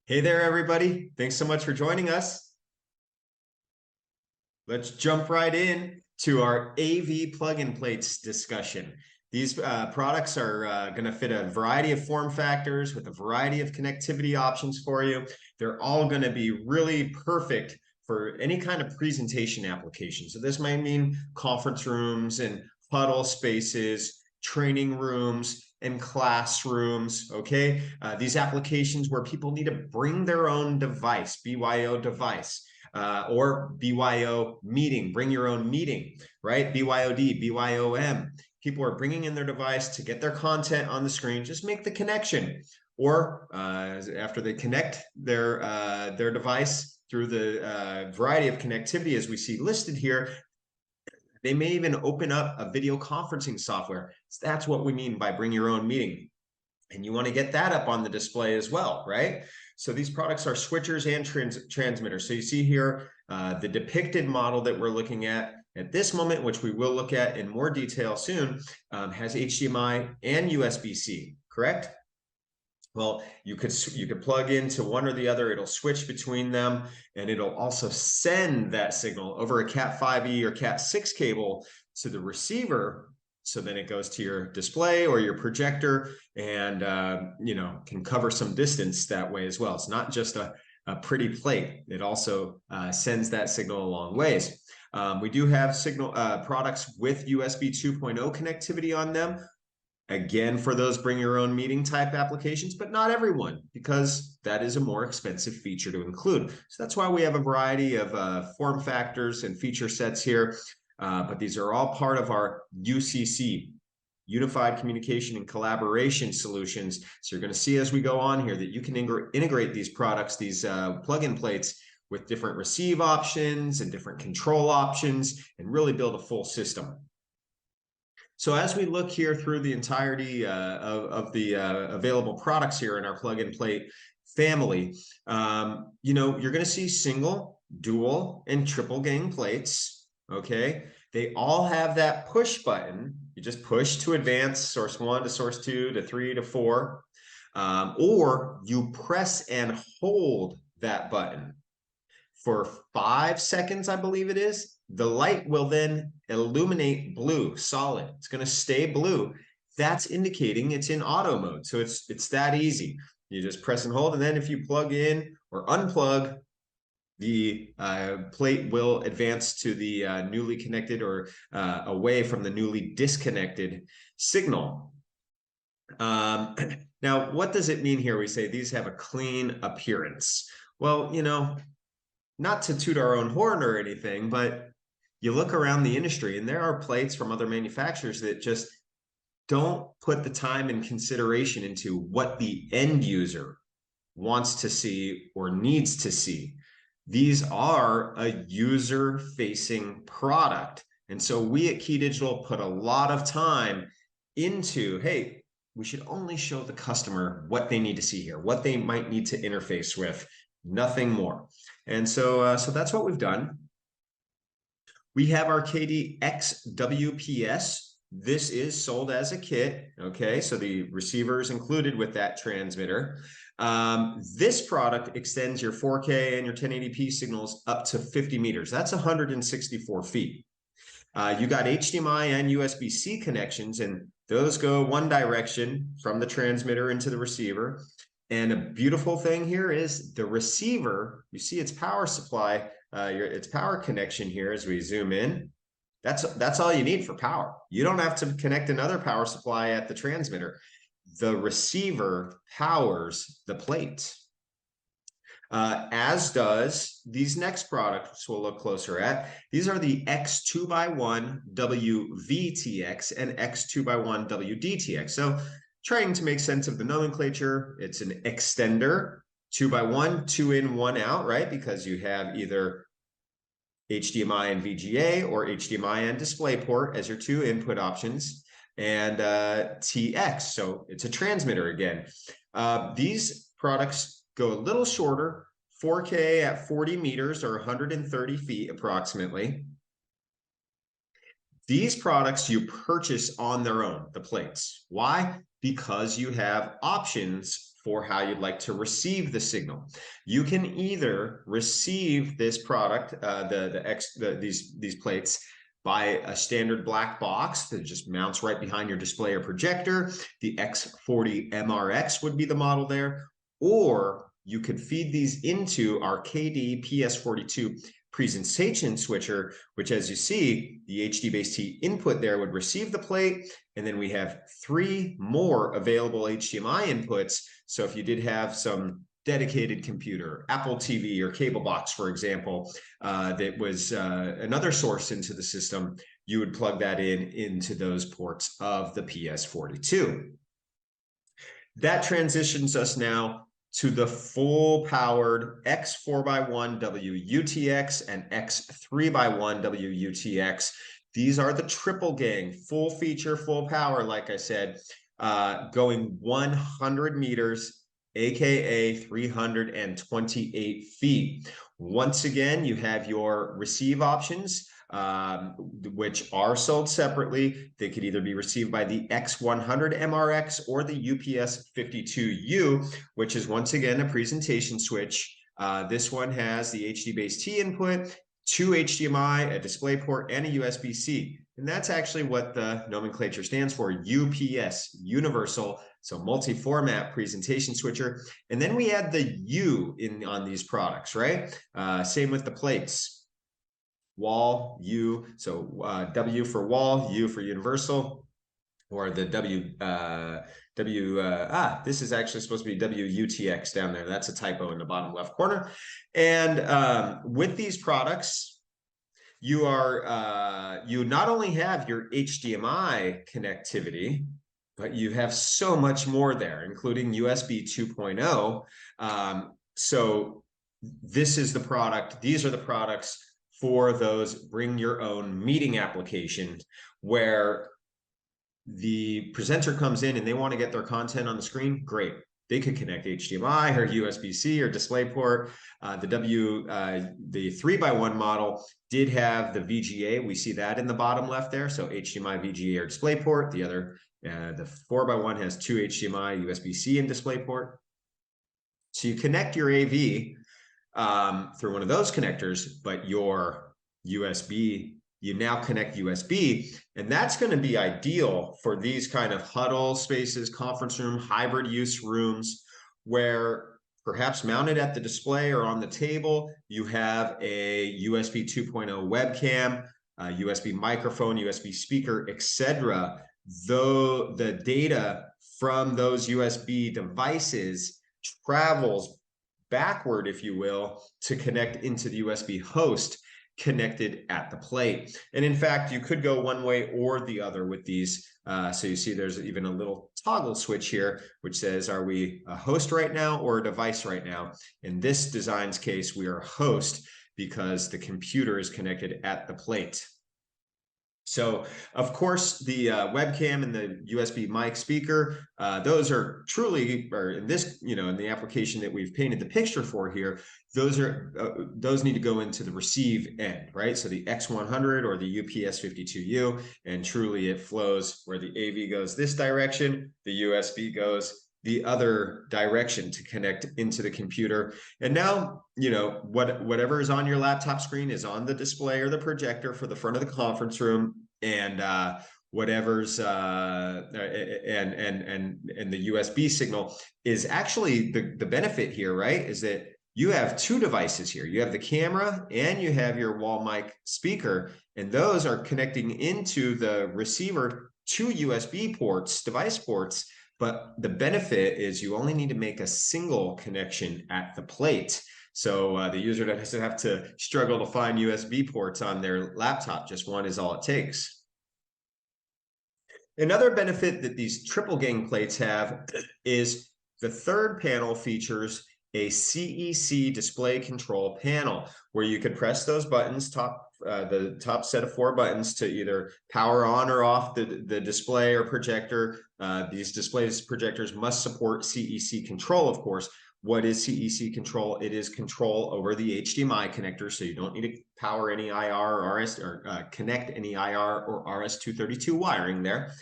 Hey there, everybody. Thanks so much for joining us. Let's jump right in to our AV plug-in plates discussion. These products are going to fit a variety of form factors with a variety of connectivity options for you. They're all going to be really perfect for any kind of presentation application. So this might mean conference rooms and huddle spaces, training rooms, and classrooms, okay? These applications where people need to bring their own device, BYO device, or BYO meeting, bring your own meeting, right? BYOD, BYOM. People are bringing in their device to get their content on the screen, just make the connection. Or after they connect their device through the variety of connectivity as we see listed here, they may even open up a video conferencing software. So that's what we mean by bring your own meeting. And you want to get that up on the display as well, right? So these products are switchers and transmitters. So you see here, the depicted model that we're looking at this moment, which we will look at in more detail soon, has HDMI and USB-C, correct? Well, you could plug into one or the other. It'll switch between them, and it'll also send that signal over a Cat5e or Cat6 cable to the receiver. So then it goes to your display or your projector, and can cover some distance that way as well. It's not just a pretty plate. It also sends that signal a long ways. We do have products with USB 2.0 connectivity on them. Again, for those bring your own meeting type applications, but not everyone, because that is a more expensive feature to include. So that's why we have a variety of form factors and feature sets here. But these are all part of our UCC, Unified Communication and Collaboration Solutions. So you're going to see as we go on here that you can integrate these products, these plug-in plates, with different receive options and different control options, and really build a full system. So as we look here through the entirety of the available products here in our plug-in plate family, you're going to see single, dual, and triple gang plates, okay? They all have that push button. You just push to advance source 1 to source 2 to 3 to 4, or you press and hold that button for 5 seconds, I believe it is. The light will then illuminate blue, solid. It's going to stay blue. That's indicating it's in auto mode. So it's that easy. You just press and hold, and then if you plug in or unplug, the plate will advance to the newly connected or away from the newly disconnected signal. Now, what does it mean here? We say these have a clean appearance. Well, not to toot our own horn or anything, but you look around the industry and there are plates from other manufacturers that just don't put the time and consideration into what the end user wants to see or needs to see. These are a user-facing product. And so we at KeyDigital put a lot of time into, hey, we should only show the customer what they need to see here, what they might need to interface with, nothing more. And so that's what we've done. We have our KDXWPS. This is sold as a kit, okay? So the receiver is included with that transmitter. This product extends your 4K and your 1080p signals up to 50 meters. That's 164 feet. You got HDMI and USB-C connections, and those go one direction from the transmitter into the receiver. And a beautiful thing here is the receiver, you see its power supply, its power connection here as we zoom in. That's all you need for power. You don't have to connect another power supply at the transmitter. The receiver powers the plate. As does these next products we'll look closer at. These are the X2x1 WVTX and X2x1 WDTX. So trying to make sense of the nomenclature, it's an extender, 2x1, 2 in, 1 out, right? Because you have either HDMI and VGA or HDMI and DisplayPort as your 2 input options, and TX, so it's a transmitter again. These products go a little shorter, 4K at 40 meters or 130 feet approximately. These products you purchase on their own, the plates. Why? Because you have options for how you'd like to receive the signal. You can either receive this product, these plates, by a standard black box that just mounts right behind your display or projector. The X40 MRX would be the model there. Or you could feed these into our KD PS42 presentation switcher, which, as you see, the HD-Base-T input there would receive the plate, and then we have 3 more available HDMI inputs. So if you did have some dedicated computer, Apple TV or cable box, for example, that was another source into the system, you would plug that into those ports of the PS42. That transitions us now to the full-powered X4x1 WUTX and X3x1 WUTX. These are the triple gang, full feature, full power, like I said, going 100 meters, aka 328 feet. Once again, you have your receive options, which are sold separately. They could either be received by the X100 MRX or the UPS52U, which is once again a presentation switch. This one has the HD-Base-T input, 2 HDMI, a DisplayPort, and a USB-C. And that's actually what the nomenclature stands for, UPS, Universal, so multi-format presentation switcher. And then we add the U on these products, right? Same with the plates. Wall, U, so W for wall, U for universal, or the this is actually supposed to be WUTX down there. That's a typo in the bottom left corner. And with these products, you not only have your HDMI connectivity, but you have so much more there, including USB 2.0. So this is the product. These are the products for those bring your own meeting applications where the presenter comes in and they want to get their content on the screen. Great. They could connect HDMI or USB-C or DisplayPort. The 3x1 model did have the VGA. We see that in the bottom left there. So HDMI, VGA, or DisplayPort. The other, the 4x1 has 2 HDMI, USB-C, and DisplayPort. So you connect your AV through one of those connectors, but your USB, you now connect USB, and that's going to be ideal for these kind of huddle spaces, conference room, hybrid use rooms, where perhaps mounted at the display or on the table, you have a USB 2.0 webcam, USB microphone, USB speaker, etc. Though the data from those USB devices travels backward, if you will, to connect into the USB host connected at the plate. And in fact, you could go one way or the other with these. So you see there's even a little toggle switch here, which says, are we a host right now or a device right now? In this design's case, we are a host because the computer is connected at the plate. So, of course, the webcam and the USB mic speaker, those are truly, or in this, in the application that we've painted the picture for here, those need to go into the receive end, right? So the X100 or the UPS52U, and truly it flows where the AV goes this direction, the USB goes the other direction to connect into the computer. And now, whatever is on your laptop screen is on the display or the projector for the front of the conference room, and whatever's and the USB signal is actually the benefit here, right? Is that you have 2 devices here. You have the camera and you have your wall mic speaker, and those are connecting into the receiver 2 USB ports, device ports. But the benefit is you only need to make a single connection at the plate. So the user doesn't have to struggle to find USB ports on their laptop. Just one is all it takes. Another benefit that these triple gang plates have is the third panel features a CEC display control panel where you could press those buttons, the top set of 4 buttons, to either power on or off the display or projector. These displays projectors must support CEC control, of course. What is CEC control? It is control over the HDMI connector, so you don't need to power any IR or RS or connect any IR or RS-232 wiring there.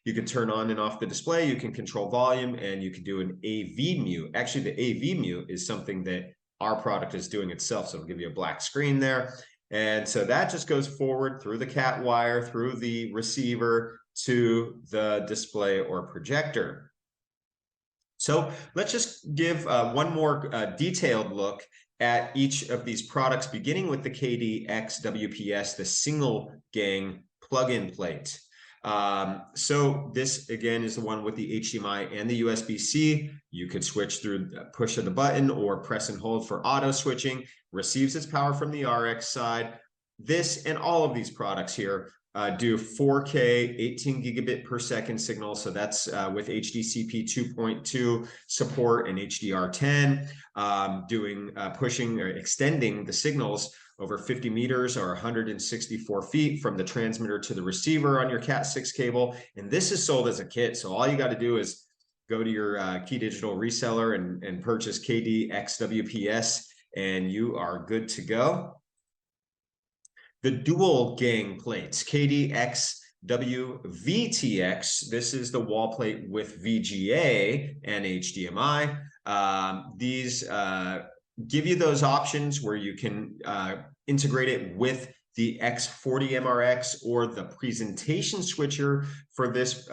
You can turn on and off the display, you can control volume, and you can do an AV mute. Actually, the AV mute is something that our product is doing itself. So it'll give you a black screen there. And so that just goes forward through the cat wire, through the receiver to the display or projector. So let's just give one more detailed look at each of these products, beginning with the KDX-WPS, the single gang plug-in plate. So this again is the one with the HDMI and the USB-C. You could switch through the push of the button or press and hold for auto switching, receives its power from the RX side. This and all of these products here do 4K 18 gigabit per second signal. So that's with HDCP 2.2 support and HDR10, pushing or extending the signals over 50 meters or 164 feet from the transmitter to the receiver on your Cat6 cable. And this is sold as a kit. So all you got to do is go to your KeyDigital reseller and purchase KDXWPS, and you are good to go. The dual gang plates, KDXWVTX, this is the wall plate with VGA and HDMI. These give you those options where you can integrate it with the X40 MRX or the presentation switcher for this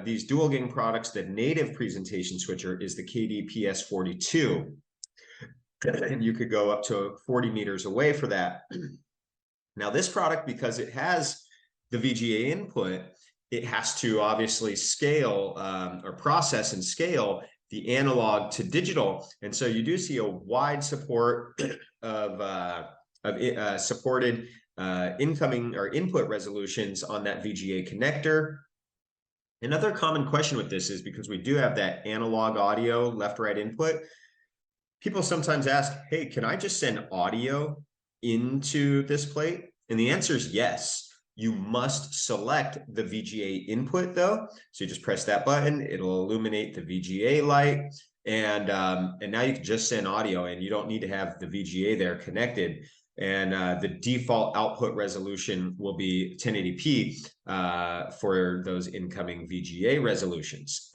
these dual gang products. The native presentation switcher is the KDPS42. And you could go up to 40 meters away for that. Now this product, because it has the VGA input, it has to obviously scale or process and scale the analog to digital. And so you do see a wide support of supported incoming or input resolutions on that VGA connector. Another common question with this is, because we do have that analog audio left-right input, people sometimes ask, hey, can I just send audio into this plate? And the answer is yes. You must select the VGA input though. So you just press that button, it'll illuminate the VGA light, and now you can just send audio, and you don't need to have the VGA there connected. And the default output resolution will be 1080p for those incoming VGA resolutions.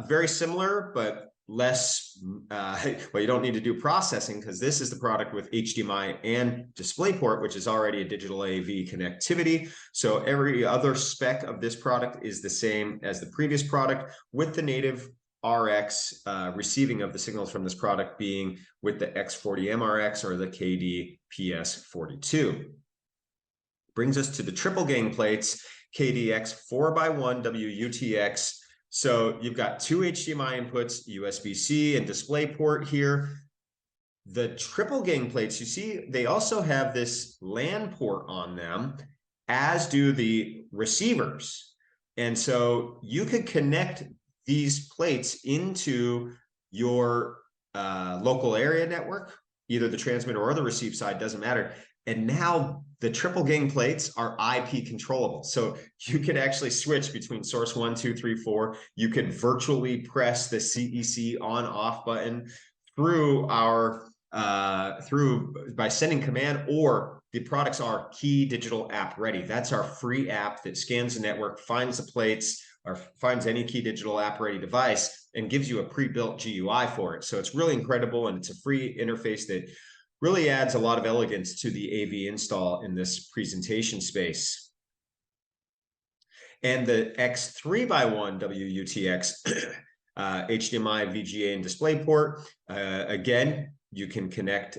Very similar, but less, well, you don't need to do processing, because this is the product with HDMI and DisplayPort, which is already a digital AV connectivity. So every other spec of this product is the same as the previous product, with the native RX receiving of the signals from this product being with the X40 MRX or the KDPS42. Brings us to the triple gang plates, KDX 4x1 WUTX. So you've got two HDMI inputs, USB-C and DisplayPort here. The triple gang plates, you see, they also have this LAN port on them, as do the receivers. And so you could connect these plates into your local area network, either the transmitter or the receive side, doesn't matter. And now the triple gang plates are IP controllable. So you could actually switch between source 1, 2, 3, 4. You could virtually press the CEC on off button through our by sending command, or the products are KeyDigital app ready. That's our free app that scans the network, finds the plates, or finds any KeyDigital app ready device and gives you a pre-built GUI for it. So it's really incredible, and it's a free interface that really adds a lot of elegance to the AV install in this presentation space. And the X3x1 WUTX HDMI, VGA, and DisplayPort. Again, you can connect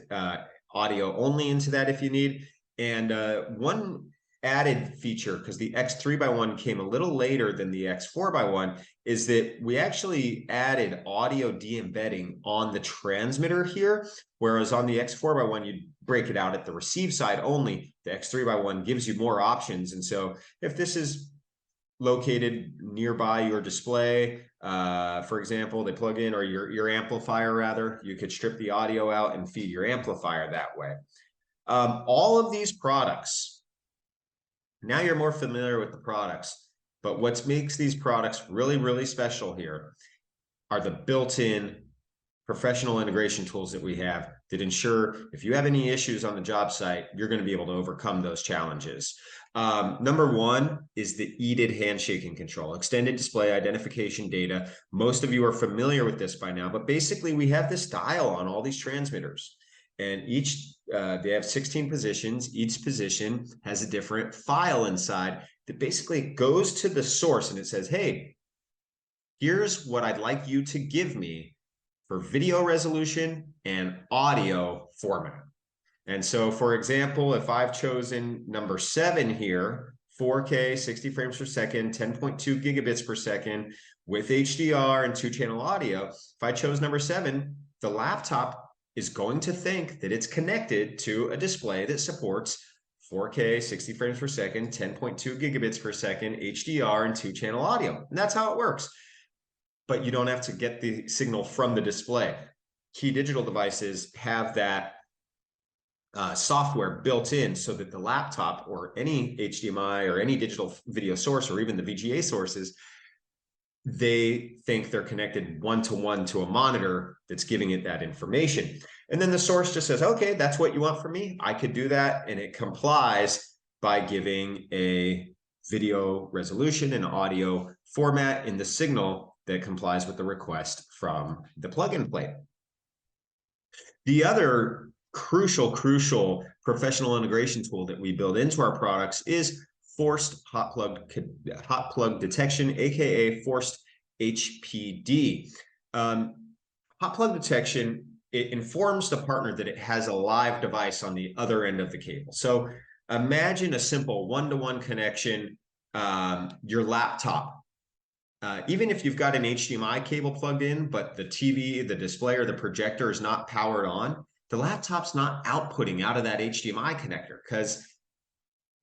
audio only into that if you need. And one added feature, because the X3x1 came a little later than the X4x1, is that we actually added audio de-embedding on the transmitter here, whereas on the X4x1 you break it out at the receive side only. The X3x1 gives you more options. And so if this is located nearby your display, for example, they plug in, or your amplifier rather, you could strip the audio out and feed your amplifier that way. All of these products, now you're more familiar with the products, but what makes these products really, really special here are the built-in professional integration tools that we have that ensure if you have any issues on the job site, you're going to be able to overcome those challenges. Number one is the EDID handshaking control, extended display identification data. Most of you are familiar with this by now, but basically we have this dial on all these transmitters, and each they have 16 positions. Each position has a different file inside that basically goes to the source, and it says, hey, here's what I'd like you to give me for video resolution and audio format. And so, for example, if I've chosen number 7 here, 4K, 60 frames per second, 10.2 gigabits per second with HDR and 2-channel audio, if I chose number 7, the laptop is going to think that it's connected to a display that supports 4K, 60 frames per second, 10.2 gigabits per second, HDR, and 2-channel audio. And that's how it works. But you don't have to get the signal from the display. KeyDigital devices have that software built in so that the laptop or any HDMI or any digital video source or even the VGA sources, they think they're connected one-to-one to a monitor that's giving it that information. And then the source just says, okay, that's what you want from me. I could do that. And it complies by giving a video resolution and audio format in the signal that complies with the request from the plug-in plate. The other crucial professional integration tool that we build into our products is forced hot plug detection, aka forced HPD. Hot plug detection, it informs the partner that it has a live device on the other end of the cable. So imagine a simple one-to-one connection, your laptop. Even if you've got an HDMI cable plugged in, but the TV, the display, or the projector is not powered on, the laptop's not outputting out of that HDMI connector because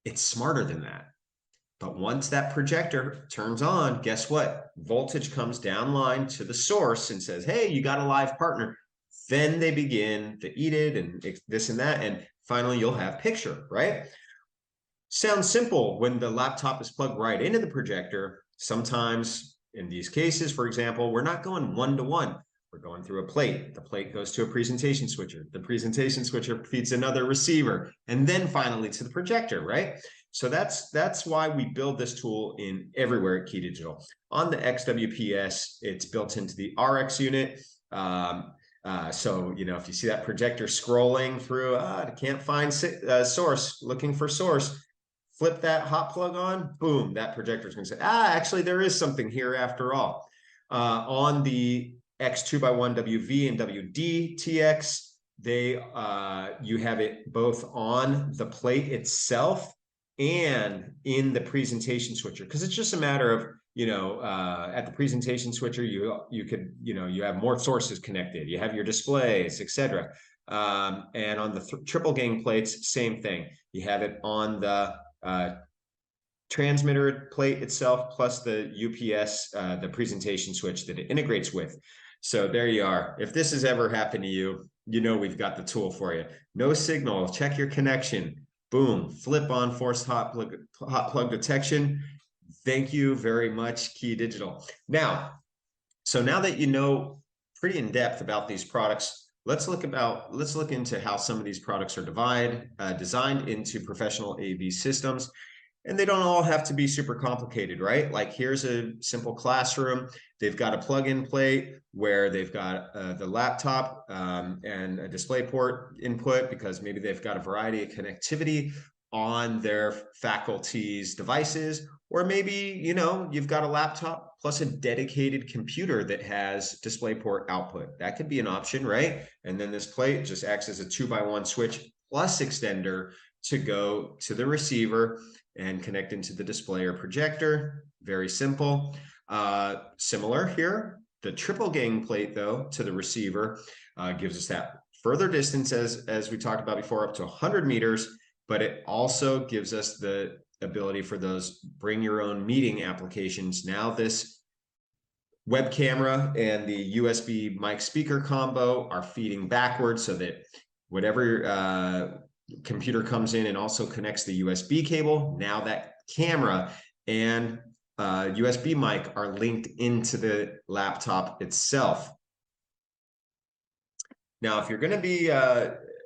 it's smarter than that. But once that projector turns on, guess what? Voltage comes down line to the source and says, hey, you got a live partner. Then they begin the EDID and this and that, and finally you'll have picture, right? Sounds simple when the laptop is plugged right into the projector. Sometimes in these cases, for example, we're not going one-to-one. We're going through a plate. The plate goes to a presentation switcher. The presentation switcher feeds another receiver, and then finally to the projector, right? So that's why we build this tool in everywhere at KeyDigital. On the XWPS, it's built into the RX unit. So, you know, if you see that projector scrolling through, I can't find source, looking for source, flip that hot plug on, boom, that projector is going to say, actually, there is something here after all. On the X2x1 WV and WD TX, you have it both on the plate itself and in the presentation switcher, because it's just a matter of, you know, at the presentation switcher, you could, you know, you have more sources connected, you have your displays, etc. And on the triple gang plates, same thing. You have it on the transmitter plate itself, plus the UPS, the presentation switch that it integrates with. So there you are. If this has ever happened to you, you know we've got the tool for you. No signal, check your connection. Boom, flip on forced hot plug detection. Thank you very much, KeyDigital. Now that you know pretty in depth about these products, let's look into how some of these products are designed into professional AV systems. And they don't all have to be super complicated, right? Like here's a simple classroom. They've got a plug-in plate where they've got the laptop and a display port input, because maybe they've got a variety of connectivity on their faculty's devices. Or maybe, you know, you've got a laptop plus a dedicated computer that has DisplayPort output. That could be an option, right? And then this plate just acts as a 2x1 switch plus extender to go to the receiver and connect into the display or projector. Very simple. Similar here, the triple gang plate though to the receiver gives us that further distance as we talked about before, up to 100 meters, but it also gives us the ability for those bring your own meeting applications. Now this web camera and the USB mic speaker combo are feeding backwards so that whatever computer comes in and also connects the USB cable, now that camera and USB mic are linked into the laptop itself. Now, if you're going to be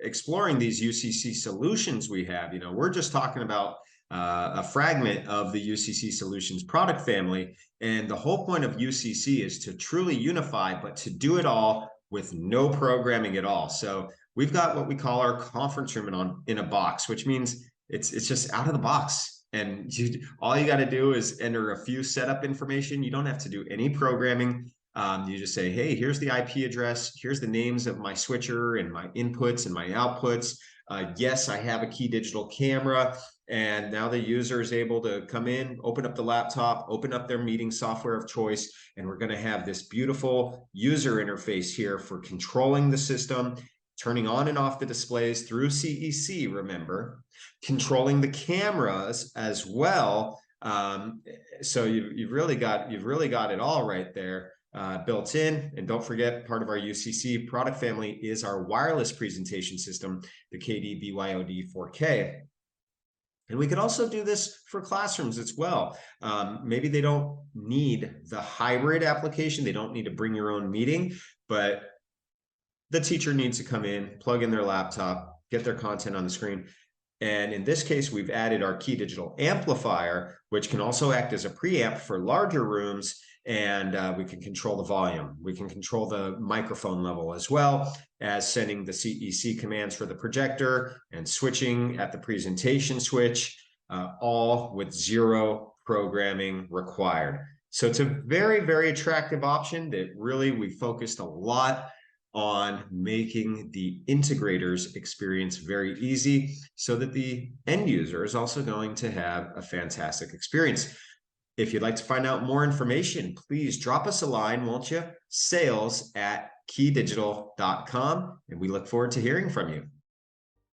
exploring these UCC solutions we have, we're just talking about a fragment of the UCC solutions product family. And the whole point of UCC is to truly unify, but to do it all with no programming at all. So we've got what we call our conference room in a box, which means it's just out of the box. And all you got to do is enter a few setup information. You don't have to do any programming. You just say, hey, here's the IP address. Here's the names of my switcher and my inputs and my outputs. Yes, I have a KeyDigital camera. And now the user is able to come in, open up the laptop, open up their meeting software of choice. And we're going to have this beautiful user interface here for controlling the system, turning on and off the displays through CEC, remember, controlling the cameras as well. So you've really got it all right there. Built in. And don't forget, part of our UCC product family is our wireless presentation system, the KD-BYOD 4K. And we could also do this for classrooms as well. Maybe they don't need the hybrid application. They don't need to bring your own meeting, but the teacher needs to come in, plug in their laptop, get their content on the screen. And in this case, we've added our KeyDigital amplifier, which can also act as a preamp for larger rooms. And we can control the volume. We can control the microphone level as well as sending the CEC commands for the projector and switching at the presentation switch, all with zero programming required. So it's a very, very attractive option that really we focused a lot on making the integrators experience very easy so that the end user is also going to have a fantastic experience. If you'd like to find out more information, please drop us a line, won't you? sales@keydigital.com, and we look forward to hearing from you.